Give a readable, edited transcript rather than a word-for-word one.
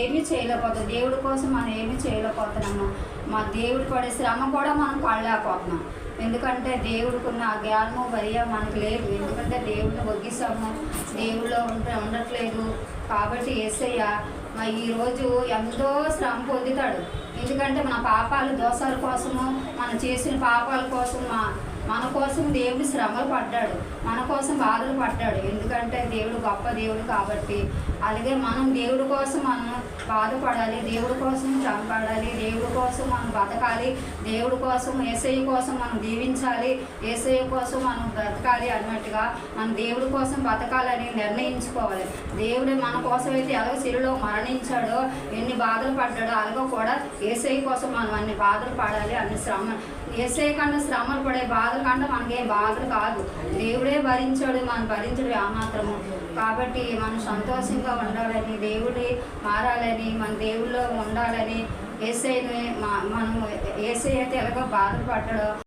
ఏమీ చేయలేకపోతాం. దేవుడి కోసం మనం ఏమీ చేయలేకపోతున్నాము. మా దేవుడు పడే శ్రమ కూడా మనం పడలేకపోతున్నాం. ఎందుకంటే దేవుడికున్న జ్ఞానము మరియ మనకు లేదు. ఎందుకంటే దేవుడిని ఒగ్గిస్తాము, దేవుడిలో ఉండట్లేదు. కాబట్టి యేసయ్య ఈరోజు ఎంతో శ్రమ పొందుతాడు. ఎందుకంటే మన పాపాలు దోషాల కోసము, మనం చేసిన పాపాల కోసం మన కోసం దేవుడు శ్రమలు పడ్డాడు, మన కోసం బాధలు పడ్డాడు. ఎందుకంటే దేవుడు గొప్ప దేవుడు కాబట్టి. అలాగే మనం దేవుడి కోసం మనం బాధపడాలి, దేవుడి కోసం శ్రమ పడాలి, దేవుడి కోసం మనం బతకాలి, దేవుడి కోసం యేసయ్య కోసం మనం దీవించాలి, యేసయ్య కోసం మనం బ్రతకాలి అన్నట్టుగా మనం దేవుడి కోసం బతకాలని నిర్ణయించుకోవాలి. దేవుడు మన కోసం అయితే ఎలాగో శిలువలో మరణించాడో, ఎన్ని బాధలు పడ్డాడో అలాగో కూడా యేసయ్య కోసం మనం అన్ని బాధలు పడాలి. అన్ని యేసయ్య కన్నా శ్రమలు పడే బాధల కంటే మనకేం బాధలు కాదు. దేవుడే భరించాడు, మనం భరించడు ఏమాత్రము. కాబట్టి మనం సంతోషంగా ఉండాలని, దేవుడి మారాలని, మన దేవుళ్ళో ఉండాలని, యేసయ్యని మనం యేసయ్య అయితే ఎలాగో బాధలు పడ్డాడో